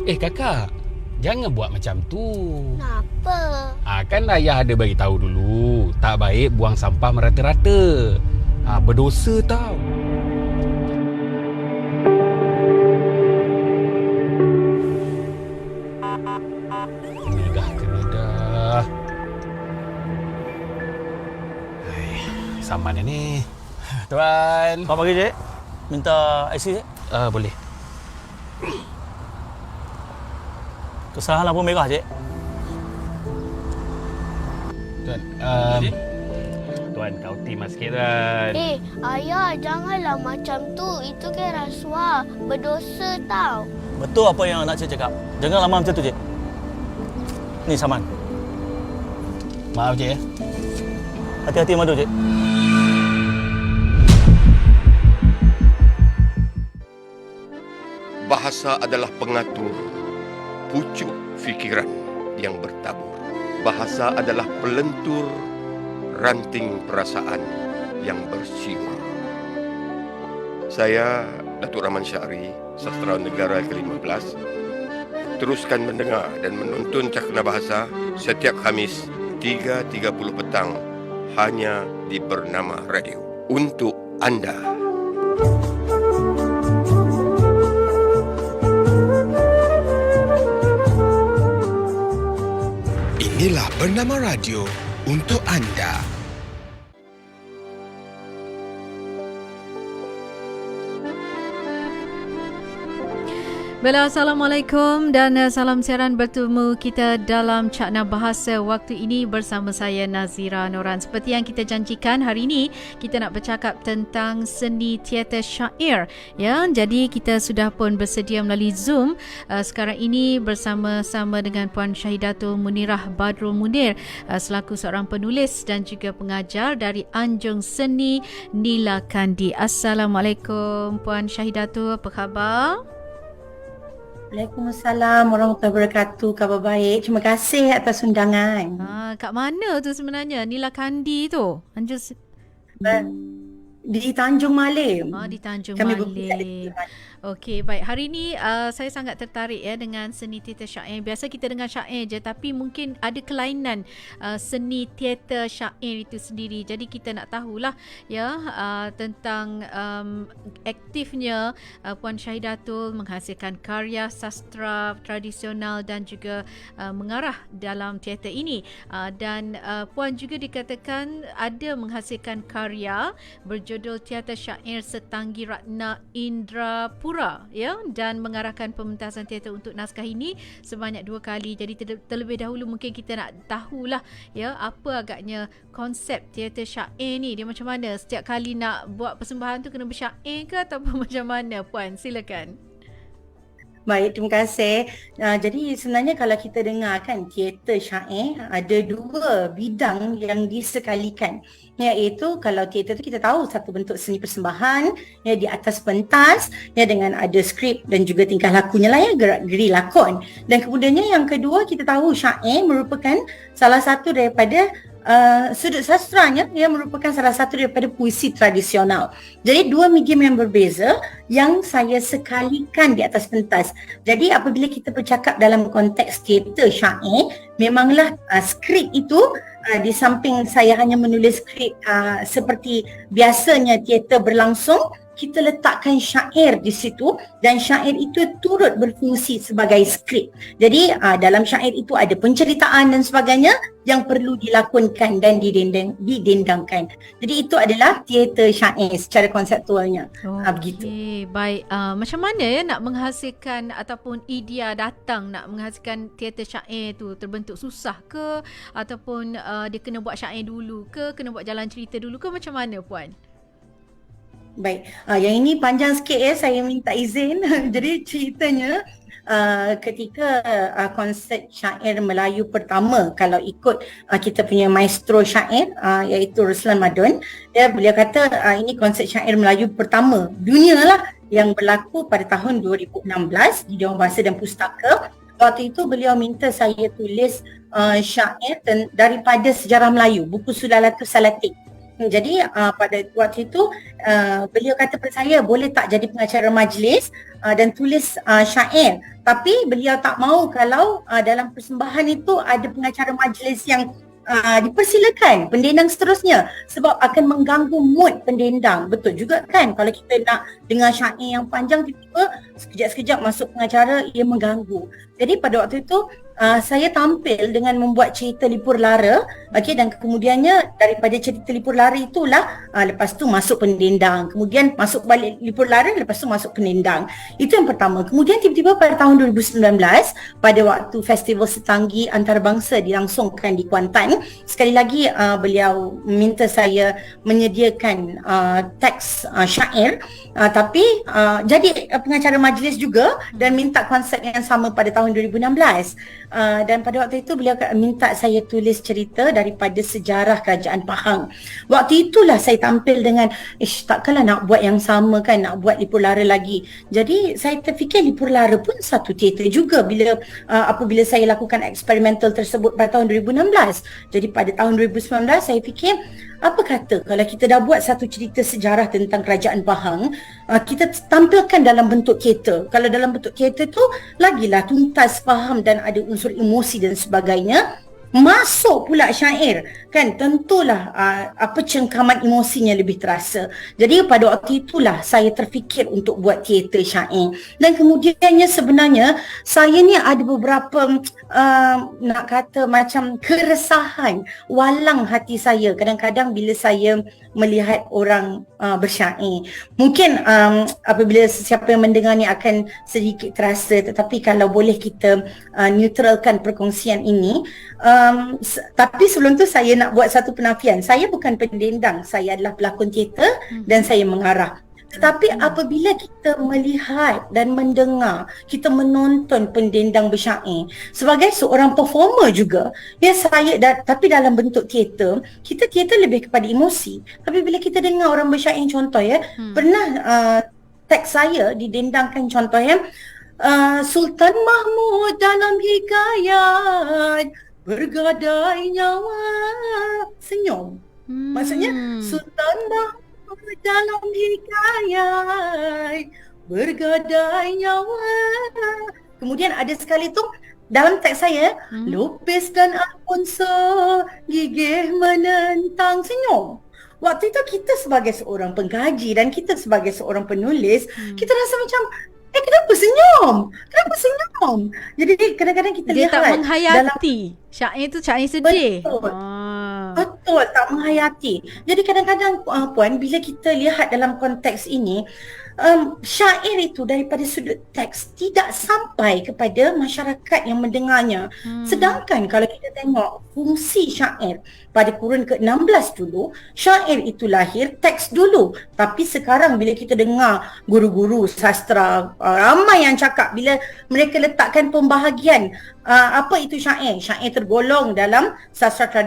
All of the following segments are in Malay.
Kakak, jangan buat macam tu. Kenapa? Kan ayah ada bagi tahu dulu, tak baik buang sampah merata-rata. Berdosa tau. Ni dah kena dah. Saman ni. Tuan. Selamat pagi, Cik. Minta IC, Cik. Boleh. Kesalahan lampu merah, Cik. Tuan, Tuan, kau timas sikit, Tuan. Ayah, janganlah macam tu. Itu kan rasuah. Berdosa tau. Betul apa yang nak Cik cakap. Jangan lama macam tu, Cik. Ni saman. Maaf, Cik ya. Hati-hati madu, Cik. Bahasa adalah pengatur pucuk fikiran yang bertabur. Bahasa adalah pelentur ranting perasaan yang bersiwa. Saya, Datuk Rahman Syahri, Sastrawan Negara ke-15, teruskan mendengar dan menonton Cakna Bahasa setiap Khamis 3.30 petang hanya di Bernama Radio. Untuk anda. Inilah Bernama Radio untuk anda. Bella, Assalamualaikum dan salam siaran bertemu kita dalam Cakna Bahasa waktu ini bersama saya Nazira Noran. Seperti yang kita janjikan, hari ini kita nak bercakap tentang seni teater syair. Ya, jadi kita sudah pun bersedia melalui Zoom sekarang ini bersama-sama dengan Puan Syahidatul Munirah Badrul Munir selaku seorang penulis dan juga pengajar dari Anjung Seni Nila Kandi. Assalamualaikum Puan Syahidatul, apa khabar? Waalaikumsalam warahmatullahi wabarakatuh. Khabar baik. Terima kasih atas undangan. Kat mana tu sebenarnya Nila Kandi tu? Anjung Di Tanjung Malim. di Tanjung Kami Malim. berpusat di Okey, baik. Hari ini saya sangat tertarik dengan seni teater syair. Biasa kita dengar syair je, tapi mungkin ada kelainan seni teater syair itu sendiri. Jadi kita nak tahulah tentang aktifnya Puan Syahidatul menghasilkan karya sastra tradisional dan juga mengarah dalam teater ini. Dan Puan juga dikatakan ada menghasilkan karya berjudul Teater Syair Setanggi Ratna Indrapura, ya, dan mengarahkan pementasan teater untuk naskah ini sebanyak 2 kali. Jadi terlebih dahulu mungkin kita nak tahulah apa agaknya konsep teater syair ni, dia macam mana? Setiap kali nak buat persembahan tu kena bersyair ke ataupun macam mana, Puan? Silakan. Baik, terima kasih. Jadi sebenarnya kalau kita dengar kan teater syair ada 2 bidang yang disekalikan, iaitu kalau teater tu kita tahu satu bentuk seni persembahan di atas pentas dengan ada skrip dan juga tingkah lakunya lah, gerak-geri lakon. Dan kemudiannya yang kedua, kita tahu syair merupakan salah satu daripada sudut sastranya, merupakan salah satu daripada puisi tradisional. Jadi 2 medium yang berbeza yang saya sekalikan di atas pentas. Jadi apabila kita bercakap dalam konteks teater syair, memanglah skrip itu di samping saya hanya menulis skrip seperti biasanya teater berlangsung, kita letakkan syair di situ dan syair itu turut berfungsi sebagai skrip. Jadi dalam syair itu ada penceritaan dan sebagainya yang perlu dilakonkan dan didendangkan. Jadi itu adalah teater syair secara konseptualnya. Begitu. Baik. Macam mana nak menghasilkan ataupun idea datang nak menghasilkan teater syair tu? Terbentuk susah ke? Ataupun dia kena buat syair dulu ke? Kena buat jalan cerita dulu ke? Macam mana, Puan? Baik, yang ini panjang sikit saya minta izin. Jadi ceritanya ketika konsert syair Melayu pertama, kalau ikut kita punya maestro syair iaitu Ruslan Madun, beliau kata ini konsert syair Melayu pertama dunia lah yang berlaku pada tahun 2016 di Dewan Bahasa dan Pustaka. Waktu itu beliau minta saya tulis syair daripada sejarah Melayu, buku Sulalatus Salatik. Jadi pada waktu itu beliau kata kepada saya, boleh tak jadi pengacara majlis dan tulis syair. Tapi beliau tak mahu kalau dalam persembahan itu ada pengacara majlis yang dipersilakan pendendang seterusnya, sebab akan mengganggu mood pendendang. Betul juga kan, kalau kita nak dengar syair yang panjang, tiba-tiba sekejap-sekejap masuk pengacara, ia mengganggu. Jadi pada waktu itu saya tampil dengan membuat cerita Lipur Lara, okey, dan kemudiannya daripada cerita Lipur Lara itulah lepas tu masuk pendendang, kemudian masuk balik Lipur Lara, lepas tu masuk pendendang. Itu yang pertama. Kemudian tiba-tiba pada tahun 2019 pada waktu Festival Setanggi Antarabangsa dilangsungkan di Kuantan, sekali lagi beliau minta saya menyediakan teks syair, tapi jadi pengacara majlis juga dan minta konsep yang sama pada tahun 2016. Dan pada waktu itu beliau minta saya tulis cerita daripada sejarah Kerajaan Pahang. Waktu itulah saya tampil dengan takkanlah nak buat yang sama kan, nak buat Lipur Lara lagi. Jadi saya terfikir Lipur Lara pun satu teater juga bila apabila saya lakukan eksperimental tersebut pada tahun 2016. Jadi pada tahun 2019 saya fikir, apa kata kalau kita dah buat satu cerita sejarah tentang Kerajaan Pahang, kita tampilkan dalam bentuk teater. Kalau dalam bentuk teater tu lagilah tuntas, faham dan ada unsur emosi dan sebagainya. Masuk pula syair, kan tentulah apa cengkaman emosinya lebih terasa. Jadi pada waktu itulah saya terfikir untuk buat teater syair. Dan kemudiannya sebenarnya saya ni ada beberapa nak kata macam keresahan, walang hati saya kadang-kadang bila saya melihat orang bersyair. Mungkin apabila siapa yang mendengar ni akan sedikit terasa, tetapi kalau boleh kita neutralkan perkongsian ini. Tapi sebelum tu saya nak buat satu penafian. Saya bukan pendendang, saya adalah pelakon teater dan saya mengarah. Tetapi apabila kita melihat dan mendengar, kita menonton pendendang bersyair sebagai seorang performer juga, ya tapi dalam bentuk teater, kita teater lebih kepada emosi. Tapi bila kita dengar orang bersyair, contoh ya, pernah teks saya didendangkan, contoh ya, Sultan Mahmud dalam hikayat bergadai nyawa senyum. Maksudnya Sultan Mahmud dalam hikayat bergadai nyawa. Kemudian ada sekali tu dalam teks saya, Lupis dan Alfonso gigih menentang senyum. Waktu itu kita sebagai seorang pengkaji dan kita sebagai seorang penulis, kita rasa macam kenapa senyum? Kenapa senyum? Jadi kadang-kadang kita dia lihat tak menghayati dalam, syair tu syair sedih. Betul, tak menghayati. Jadi kadang-kadang Puan, bila kita lihat dalam konteks ini, syair itu daripada sudut teks tidak sampai kepada masyarakat yang mendengarnya. Sedangkan kalau kita tengok fungsi syair pada kurun ke-16 dulu, syair itu lahir, teks dulu. Tapi sekarang bila kita dengar guru-guru sastra, ramai yang cakap bila mereka letakkan pembahagian apa itu syair. Syair tergolong dalam sastra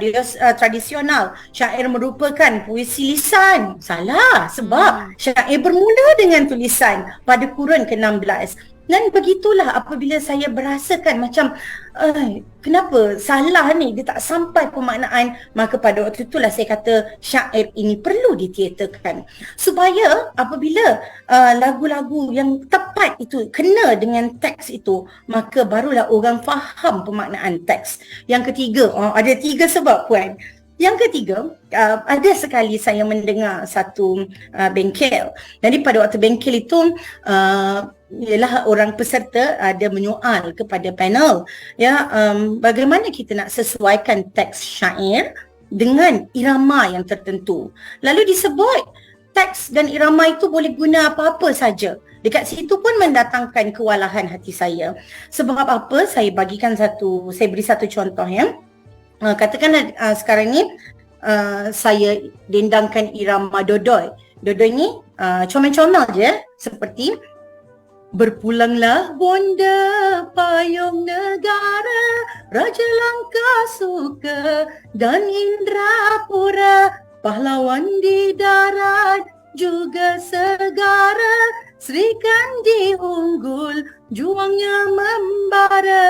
tradisional. Syair merupakan puisi lisan. Salah, sebab syair bermula dengan tulisan pada kurun ke-16. Dan begitulah apabila saya berasakan macam kenapa salah ni, dia tak sampai pemaknaan, maka pada waktu itulah saya kata syair ini perlu diteaterkan supaya apabila lagu-lagu yang tepat itu kena dengan teks itu, maka barulah orang faham pemaknaan teks. Yang ketiga, ada 3 sebab Puan. Yang ketiga, ada sekali saya mendengar satu bengkel. Jadi pada waktu bengkel itu ialah orang peserta ada menyoal kepada panel, ya, bagaimana kita nak sesuaikan teks syair dengan irama yang tertentu. Lalu disebut teks dan irama itu boleh guna apa-apa saja. Dekat situ pun mendatangkan kewalahan hati saya. Sebab apa? Saya beri satu contoh ya. Katakan sekarang ni saya dendangkan irama Dodoi. Dodoi ni comel-comel je, seperti berpulanglah bonda payung negara, Raja Langkah Suka dan Indrapura, pahlawan di darat juga segara, Sri Kandi unggul juangnya membara,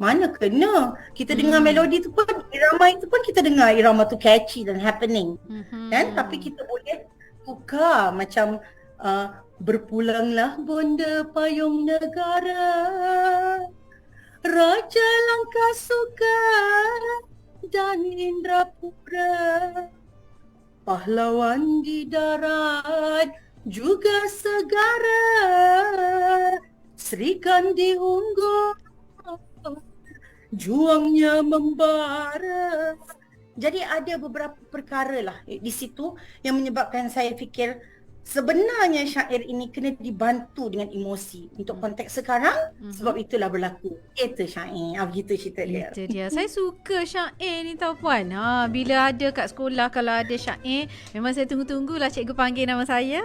mana kena. Kita dengar melodi tu pun, irama itu pun kita dengar irama tu catchy dan happening. Kan? Tapi kita boleh tukar macam berpulanglah bonda payung negara, Raja Langkah Suka dan Indrapura, pahlawan di darat juga segara, Sri Kandi unggul, juangnya membara. Jadi ada beberapa perkara lah di situ yang menyebabkan saya fikir sebenarnya syair ini kena dibantu dengan emosi untuk konteks sekarang. Sebab itulah berlaku teater syair. Begitu cerita dia. Itu dia. Saya suka syair ni tau Puan. Bila ada kat sekolah, kalau ada syair, memang saya tunggu-tunggulah cikgu panggil nama saya.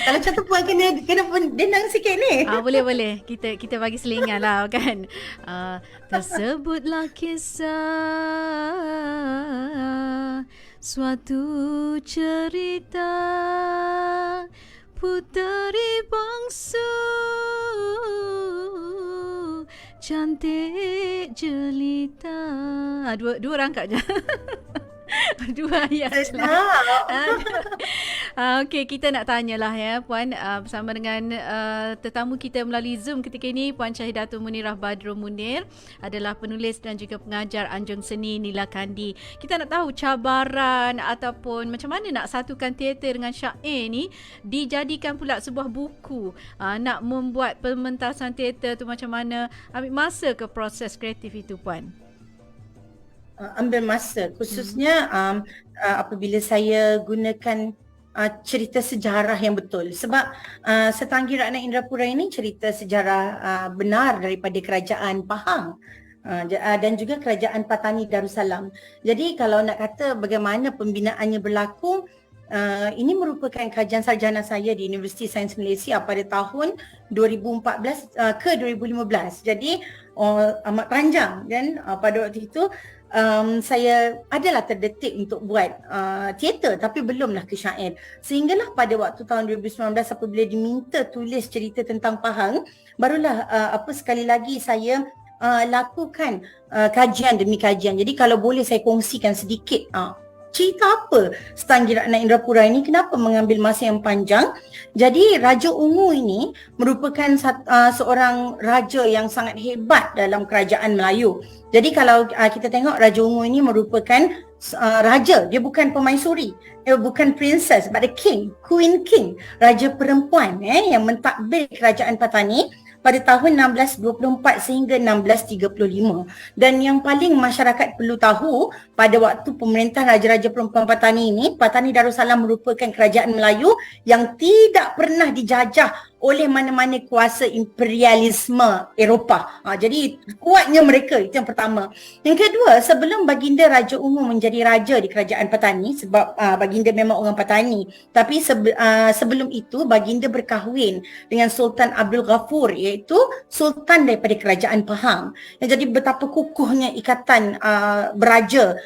Kalau contoh Puan kena denang sikit ni. Boleh. Kita bagi selingan lah kan. Tersebutlah kisah suatu cerita puteri bangsu cantik jelita. Dua rangkap je. Dua ayat je lah. Okey, kita nak tanyalah ya Puan, bersama dengan tetamu kita melalui Zoom ketika ini, Puan Syahidatul Munirah Badrul Munir adalah penulis dan juga pengajar Anjung Seni Nila Kandi. Kita nak tahu cabaran ataupun macam mana nak satukan teater dengan syair ni, dijadikan pula sebuah buku. Nak membuat pementasan teater tu macam mana, ambil masa ke proses kreatif itu Puan? Ambil masa, khususnya apabila saya gunakan cerita sejarah yang betul. Sebab Setanggi Rakyat Indrapura ini cerita sejarah benar daripada kerajaan Pahang dan juga kerajaan Patani Darussalam. Jadi kalau nak kata bagaimana pembinaannya berlaku, ini merupakan kajian sarjana saya di Universiti Sains Malaysia pada tahun 2014 ke 2015. Jadi amat panjang dan pada waktu itu saya adalah terdetik untuk buat teater tapi belumlah ke syair. Sehinggalah pada waktu tahun 2019 apabila diminta tulis cerita tentang Pahang, barulah sekali lagi saya lakukan kajian demi kajian. Jadi kalau boleh saya kongsikan sedikit cerita apa Setanggi Rakyat Indrapura ini, kenapa mengambil masa yang panjang. Jadi Raja Ungu ini merupakan seorang raja yang sangat hebat dalam kerajaan Melayu. Jadi kalau kita tengok Raja Ungu ini merupakan raja, dia bukan pemaisuri, dia bukan princess but a king, queen king, raja perempuan yang mentadbir kerajaan Patani pada tahun 1624 sehingga 1635. Dan yang paling masyarakat perlu tahu, pada waktu pemerintahan Raja-Raja Perempuan Patani ini, Patani Darussalam merupakan kerajaan Melayu yang tidak pernah dijajah oleh mana-mana kuasa imperialisme Eropah. Jadi kuatnya mereka, itu yang pertama. Yang kedua, sebelum Baginda Raja Ungu menjadi raja di kerajaan Patani, sebab Baginda memang orang Patani, tapi sebelum itu Baginda berkahwin dengan Sultan Abdul Ghafur, iaitu sultan daripada kerajaan Pahang. Jadi betapa kukuhnya ikatan beraja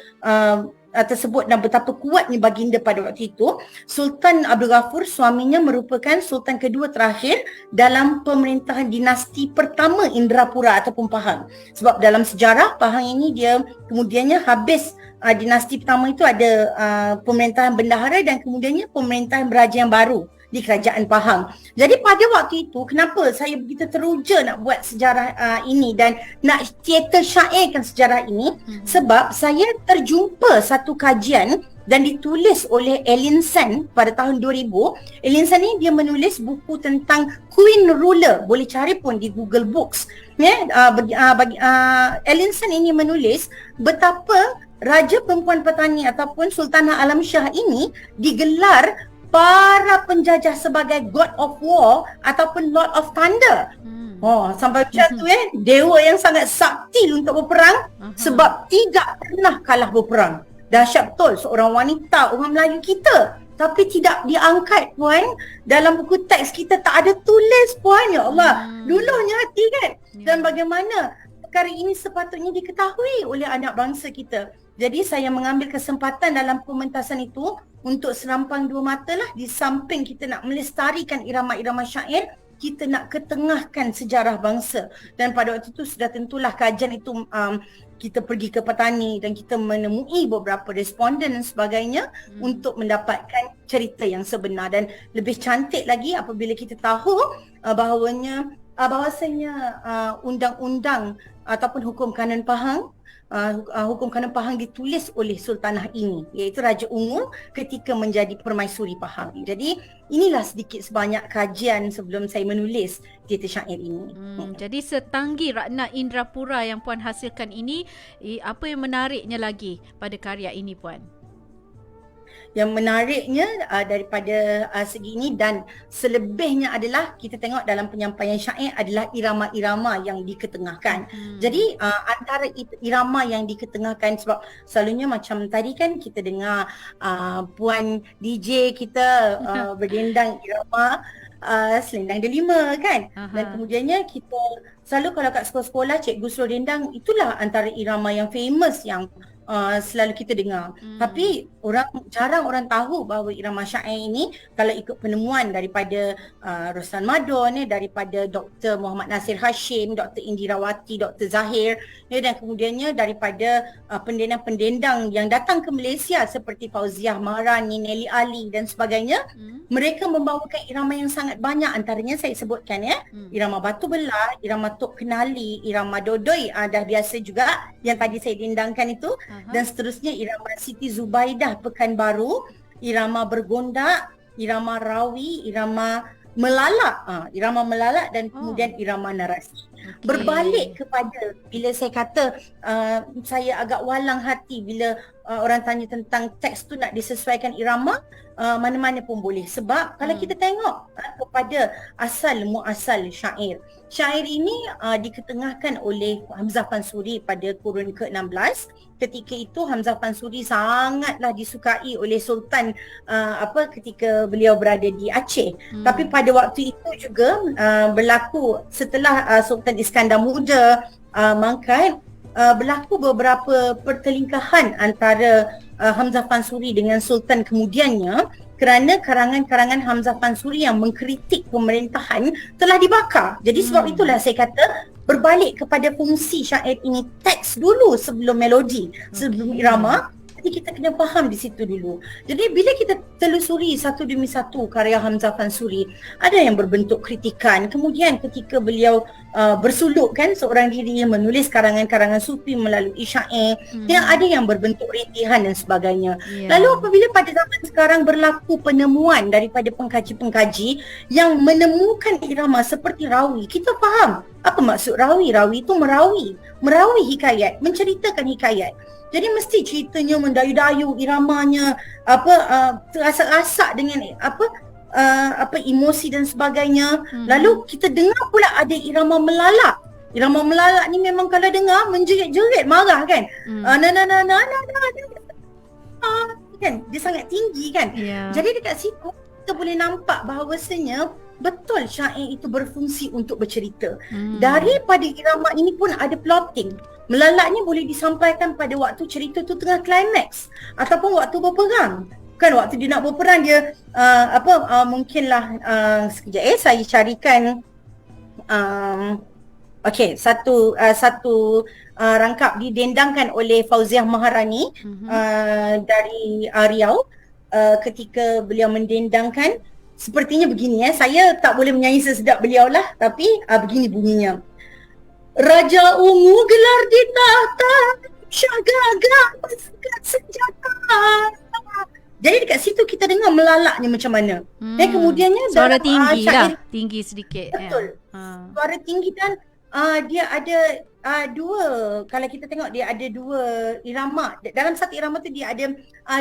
tersebut dan betapa kuatnya Baginda pada waktu itu. Sultan Abdul Ghafur, suaminya, merupakan sultan kedua terakhir dalam pemerintahan dinasti pertama Indrapura ataupun Pahang. Sebab dalam sejarah Pahang ini dia kemudiannya habis dinasti pertama itu ada pemerintahan bendahara dan kemudiannya pemerintahan beraja yang baru di kerajaan Pahang. Jadi pada waktu itu kenapa saya begitu teruja nak buat sejarah ini dan nak teater syairkan sejarah ini, sebab saya terjumpa satu kajian dan ditulis oleh Ellinson pada tahun 2000. Ellinson ni dia menulis buku tentang Queen Ruler, boleh cari pun di Google Books. Ellinson ini menulis betapa Raja Perempuan Patani ataupun Sultanah Alam Shah ini digelar para penjajah sebagai God of War ataupun Lord of Thunder. Sampai macam tu dewa yang sangat sakti untuk berperang sebab tidak pernah kalah berperang. Dahsyat betul, seorang wanita, orang Melayu kita, tapi tidak diangkat Puan. Dalam buku teks kita tak ada tulis Puan, ya Allah. Dulunya hati kan. Dan bagaimana perkara ini sepatutnya diketahui oleh anak bangsa kita. Jadi saya mengambil kesempatan dalam pementasan itu untuk serampang dua mata lah. Di samping kita nak melestarikan irama-irama syair, kita nak ketengahkan sejarah bangsa. Dan pada waktu itu sudah tentulah kajian itu kita pergi ke petani dan kita menemui beberapa responden dan sebagainya untuk mendapatkan cerita yang sebenar. Dan lebih cantik lagi apabila kita tahu bahawasanya undang-undang ataupun hukum kanan Pahang hukum kanan Pahang ditulis oleh Sultanah ini, iaitu Raja Ungu ketika menjadi Permaisuri Pahang. Jadi inilah sedikit sebanyak kajian sebelum saya menulis teater syair ini. Jadi setanggi Ratna Indrapura yang Puan hasilkan ini, apa yang menariknya lagi pada karya ini Puan? Yang menariknya daripada segi ini dan selebihnya adalah kita tengok dalam penyampaian syair adalah irama-irama yang diketengahkan. Jadi antara irama yang diketengahkan, sebab selalunya macam tadi kan kita dengar Puan DJ kita berdendang irama Selendang Delima kan. Dan kemudiannya kita selalu kalau kat sekolah-sekolah cikgu suruh dendang, itulah antara irama yang famous yang selalu kita dengar. Tapi jarang orang tahu bahawa irama syair ini kalau ikut penemuan daripada Roslan Madon, daripada Dr. Muhammad Nasir Hashim, Dr. Indirawati, Dr. Zahir, dan kemudiannya daripada pendendang-pendendang yang datang ke Malaysia seperti Fauziah Maharani, Nelly Ali dan sebagainya. Mereka membawakan irama yang sangat banyak, antaranya saya sebutkan irama Batu Belah, irama Tok Kenali, irama Dodoi, dah biasa juga yang tadi saya dendangkan itu. Dan seterusnya irama Siti Zubaidah Pekanbaru, irama Bergondak, irama Rawi, irama Melalak dan kemudian irama Narasi. Berbalik kepada bila saya kata saya agak walang hati bila orang tanya tentang teks tu nak disesuaikan irama, mana-mana pun boleh. Sebab kalau kita tengok kepada asal muasal syair, syair ini diketengahkan oleh Hamzah Pansuri pada kurun ke-16. Ketika itu Hamzah Pansuri sangatlah disukai oleh Sultan ketika beliau berada di Aceh. Tapi pada waktu itu juga berlaku setelah Sultan Iskandar Muda mangkat, berlaku beberapa pertelingkahan antara Hamzah Pansuri dengan Sultan kemudiannya, kerana karangan-karangan Hamzah Pansuri yang mengkritik pemerintahan telah dibakar. Jadi sebab itulah saya kata berbalik kepada fungsi syair ini, teks dulu sebelum melodi, sebelum irama. Jadi kita kena faham di situ dulu. Jadi bila kita telusuri satu demi satu karya Hamzah Pansuri, ada yang berbentuk kritikan. Kemudian ketika beliau bersuluk kan seorang diri menulis karangan-karangan sufi melalui syair, yang ada yang berbentuk rintihan dan sebagainya. Lalu apabila pada zaman sekarang berlaku penemuan daripada pengkaji-pengkaji yang menemukan irama seperti rawi, kita faham apa maksud rawi. Rawi itu merawi hikayat, menceritakan hikayat. Jadi mesti ceritanya mendayu-dayu, iramanya terasa-rasa dengan emosi dan sebagainya. Lalu kita dengar pula ada irama melalak. Irama melalak ni memang kalau dengar menjerit-jerit, marah kan. Kan dia sangat tinggi kan. Jadi dekat situ kita boleh nampak bahawasanya betul syair itu berfungsi untuk bercerita. Daripada irama ini pun ada plotting. Melalak ni boleh disampaikan pada waktu cerita tu tengah climax ataupun waktu berperang. Kan waktu dia nak berperang dia mungkinlah sekejap saya carikan satu rangkap didendangkan oleh Fauziah Maharani dari Riau ketika beliau mendendangkan. Sepertinya begini saya tak boleh menyanyi sesedap beliau lah, tapi begini bunyinya. Raja Ungu gelar di tahta, Syah gagah bersekat senjata. Jadi dekat situ kita dengar melalaknya macam mana. Dan kemudiannya suara tinggi lah, tinggi sedikit. Betul. Suara tinggi dan dia ada dua, kalau kita tengok dia ada dua irama. Dalam satu irama tu dia ada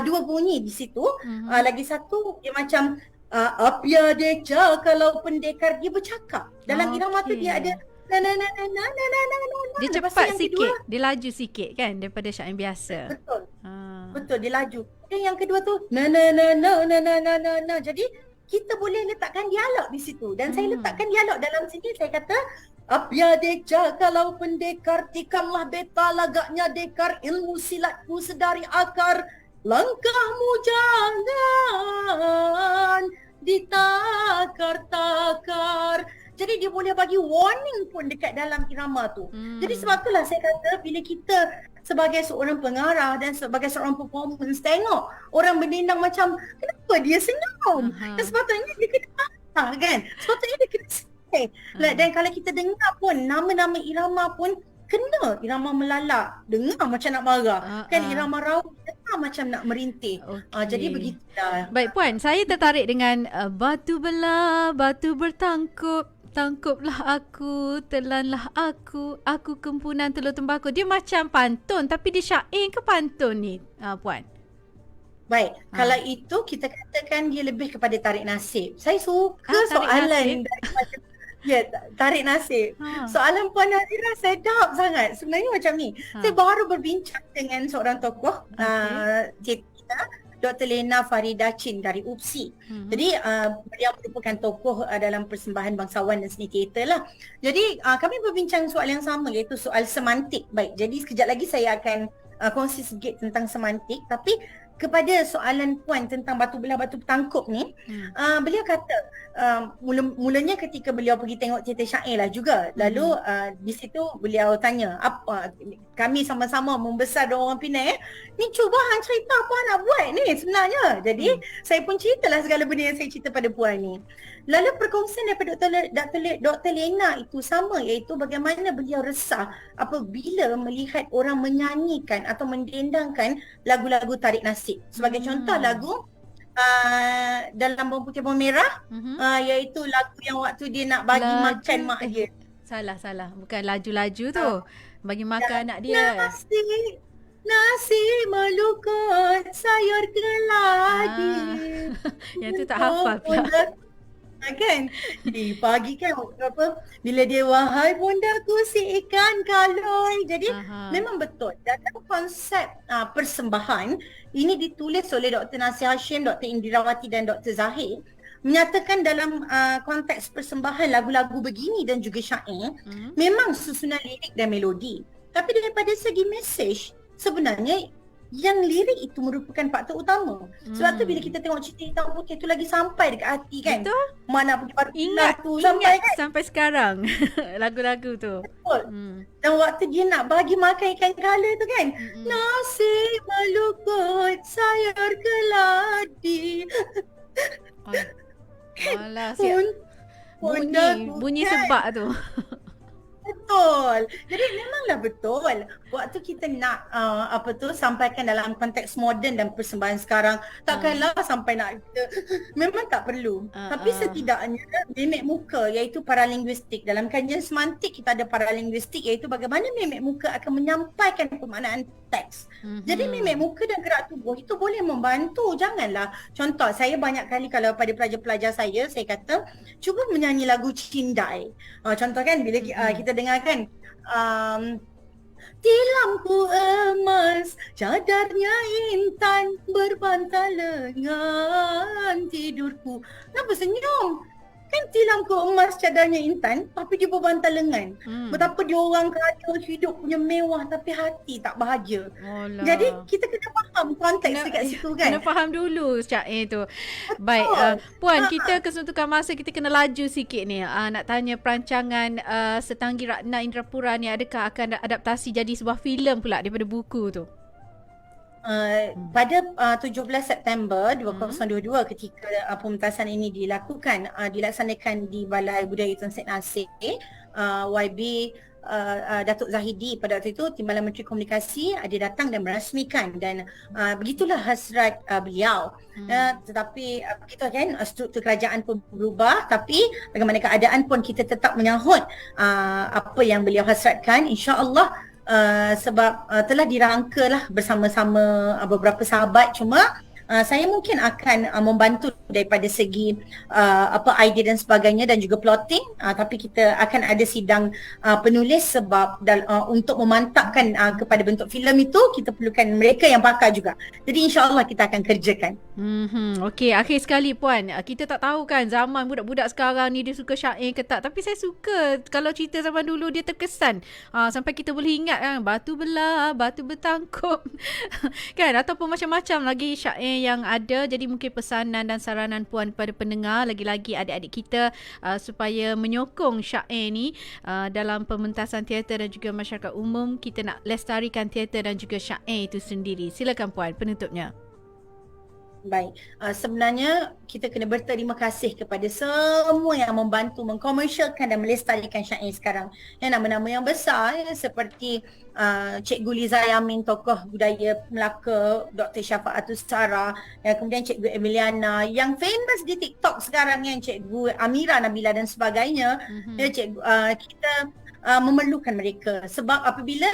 dua bunyi di situ. Lagi satu dia macam apya deja kalau pendekar dia bercakap. Dalam irama tu dia ada dia cepat sikit, dia laju sikit kan daripada syair biasa. Betul. Betul, dia laju. Dan yang kedua tu Jadi kita boleh letakkan dialog di situ. Dan saya letakkan dialog dalam sini. Saya kata apya deja kalau pendekar, tikamlah beta lagaknya dekar, ilmu silatku sedari akar, langkahmu jangan ditakar-takar. Jadi dia boleh bagi warning pun dekat dalam irama tu. Jadi sebab itulah saya kata bila kita sebagai seorang pengarah dan sebagai seorang performance tengok orang berdendang macam kenapa dia senyum? Dan sepatutnya dia kena marah kan? Sepatutnya dia kena sedih. Dan kalau kita dengar pun nama-nama irama pun kena irama melalak, dengar macam nak marah. Kan irama raut dengar macam nak merintih. Jadi begitulah. Baik Puan, saya tertarik dengan batu belah, batu bertangkup. Tangkuplah aku, telanlah aku kempunan telur tembakau. Dia macam pantun tapi dia syair ke pantun ni, Puan? Baik, kalau itu kita katakan dia lebih kepada tarik nasib. Saya suka soalan daripada tarik nasib. Soalan Puan Nadira sedap sangat. Sebenarnya macam ni. Saya baru berbincang dengan seorang tokoh kita, Dr. Lena Farida Chin dari UPSI. Jadi beliau merupakan tokoh dalam persembahan bangsawan dan seni teater lah. Jadi kami berbincang soal yang sama, iaitu soal semantik. Baik, jadi sekejap lagi saya akan kongsi sedikit tentang semantik. Tapi kepada soalan Puan tentang batu belah batu bertangkup ni, beliau kata mulanya ketika beliau pergi tengok teater syair lah juga. Lalu di situ beliau tanya, apa kami sama-sama membesar dua orang Penang ni cuba hang cerita apa nak buat ni sebenarnya. Jadi saya pun ceritalah segala benda yang saya cerita pada Puan ni. Lalu perkongsian daripada Dr. Lena itu sama, iaitu bagaimana beliau resah apabila melihat orang menyanyikan atau mendendangkan lagu-lagu tarik nasib. Sebagai contoh lagu dalam bawang putih bawang merah, iaitu lagu yang waktu dia nak bagi makan mak dia. Salah. Bukan laju-laju tu. Bagi makan anak dia. Nasi melukut sayur keladi. Yang tu tak hafal pula. Kan di pagi kan apa bila dia wahai bundaku si ikan kaloi. Jadi memang betul dalam konsep persembahan ini ditulis oleh Dr. Nasir Hashim, Dr. Indirawati dan Dr. Zahir, menyatakan dalam konteks persembahan lagu-lagu begini dan juga syair memang susunan lirik dan melodi, tapi daripada segi mesej sebenarnya yang lirik itu merupakan faktor utama. Sebab tu bila kita tengok cerita hitam putih tu lagi sampai dekat hati kan. Betul. Mana pergi batu Ingat tu sampai kan. Sampai sekarang lagu-lagu tu. Betul. Dan waktu dia nak bagi makan ikan kala tu kan. Nasi melukut sayur keladi. Alah, siap. Bunyi sebab tu. Betul. Jadi memanglah betul. Waktu kita nak sampaikan dalam konteks moden dan persembahan sekarang, takkanlah sampai nak kita memang tak perlu. Tapi setidaknya mimik muka, iaitu paralinguistik. Dalam kajian semantik kita ada paralinguistik, iaitu bagaimana mimik muka akan menyampaikan pemaknaan teks. Jadi mimik muka dan gerak tubuh itu boleh membantu. Janganlah, contoh saya banyak kali kalau pada pelajar-pelajar saya kata cuba menyanyi lagu Cindai. Contoh kan bila kita dengarkan tilamku emas, cadarnya intan, berbantal lengan tidurku. Kenapa senyum? Kan tilamku emas, cadarnya intan, tapi dia berbantal lengan. Betapa dia orang kaya, hidup punya mewah tapi hati tak bahagia. Alah. Jadi kita kena faham konteks dekat situ kan. Kena faham dulu syair tu. Baik, Puan, kita kesuntukan masa, kita kena laju sikit ni. Nak tanya perancangan Setanggi Ratna Indrapura ni, adakah akan adaptasi jadi sebuah filem pula daripada buku tu? Pada 17 September 2022 ketika pementasan ini dilaksanakan di Balai Budaya Tun Sri Nasir, YB Datuk Zahidi pada waktu itu Timbalan Menteri Komunikasi dia datang dan merasmikan, dan begitulah hasrat beliau. Tetapi begitu kan, struktur kerajaan pun berubah, tapi bagaimana keadaan pun kita tetap menyahut apa yang beliau hasratkan, insya-Allah. Sebab telah dirangkalah bersama-sama beberapa sahabat. Cuma saya mungkin akan membantu daripada segi idea dan sebagainya dan juga plotting, tapi kita akan ada sidang penulis sebab untuk memantapkan kepada bentuk filem itu kita perlukan mereka yang pakar juga. Jadi insya-Allah kita akan kerjakan. Okey, akhir sekali Puan, kita tak tahu kan zaman budak-budak sekarang ni dia suka syair ke tak, tapi saya suka kalau cerita zaman dulu dia terkesan. Sampai kita boleh ingat kan, batu belah, batu bertangkup kan, ataupun macam-macam lagi syair syair yang ada. Jadi mungkin pesanan dan saranan puan kepada pendengar, lagi-lagi adik-adik kita supaya menyokong syair ni dalam pementasan teater dan juga masyarakat umum. Kita nak lestarikan teater dan juga syair itu sendiri. Silakan puan penutupnya. Baik, sebenarnya kita kena berterima kasih kepada semua yang membantu mengkomersialkan dan melestarikan syair sekarang. Nama-nama yang besar seperti Cikgu Liza Yamin, tokoh budaya Melaka, Dr. Syafaatul Sara, kemudian Cikgu Emiliana, yang famous di TikTok sekarang yang Cikgu Amira Nabila dan sebagainya. Kita memerlukan mereka sebab apabila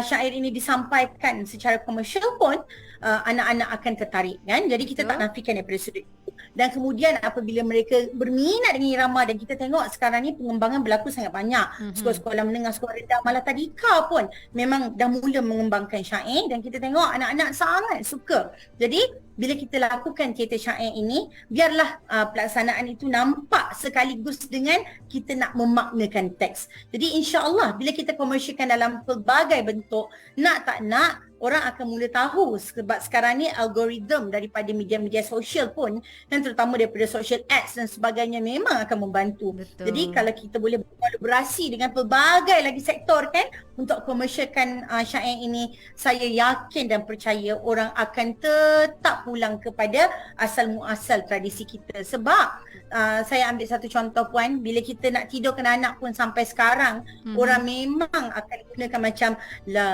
syair ini disampaikan secara komersial pun anak-anak akan tertarik kan. Jadi kita tak nafikan daripada sudut itu. Dan kemudian apabila mereka berminat dengan irama, dan kita tengok sekarang ni pengembangan berlaku sangat banyak. Sekolah-sekolah menengah, sekolah rendah, malah tadika pun memang dah mula mengembangkan syair, dan kita tengok anak-anak sangat suka. Jadi bila kita lakukan teater syair ini, biarlah pelaksanaan itu nampak sekaligus dengan kita nak memaknakan teks. Jadi insya-Allah bila kita komersialkan dalam pelbagai bentuk, nak tak nak orang akan mula tahu, sebab sekarang ni algoritma daripada media-media sosial pun, dan terutama daripada social ads dan sebagainya, memang akan membantu. Betul. Jadi kalau kita boleh berkolaborasi dengan pelbagai lagi sektor kan untuk komersialkan syair ini, saya yakin dan percaya orang akan tetap pulang kepada asal muasal tradisi kita. Sebab saya ambil satu contoh puan, bila kita nak tidurkan anak pun sampai sekarang, orang memang akan gunakan macam la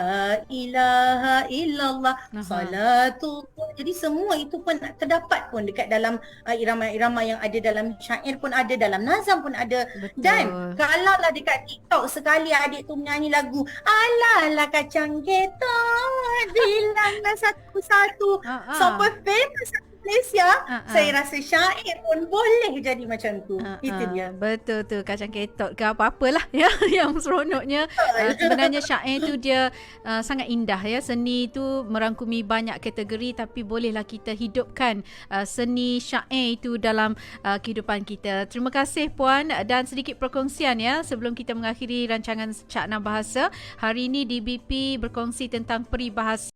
ilaha illallah, salatu. Jadi semua itu pun terdapat pun dekat dalam irama-irama yang ada dalam syair pun ada, dalam nazam pun ada. Betul. Dan kalaulah dekat TikTok sekali adik tu menyanyi lagu ala kacang ketot bilanglah satu-satu sampai famous Malaysia, saya rasa syair pun boleh jadi macam tu. Itu dia. Betul tu, kacang ketot ke apa-apalah ya yang seronoknya. Sebenarnya syair tu dia sangat indah ya. Seni tu merangkumi banyak kategori, tapi bolehlah kita hidupkan seni syair itu dalam kehidupan kita. Terima kasih puan, dan sedikit perkongsian ya sebelum kita mengakhiri rancangan Cakna Bahasa. Hari ini DBP berkongsi tentang peribahasa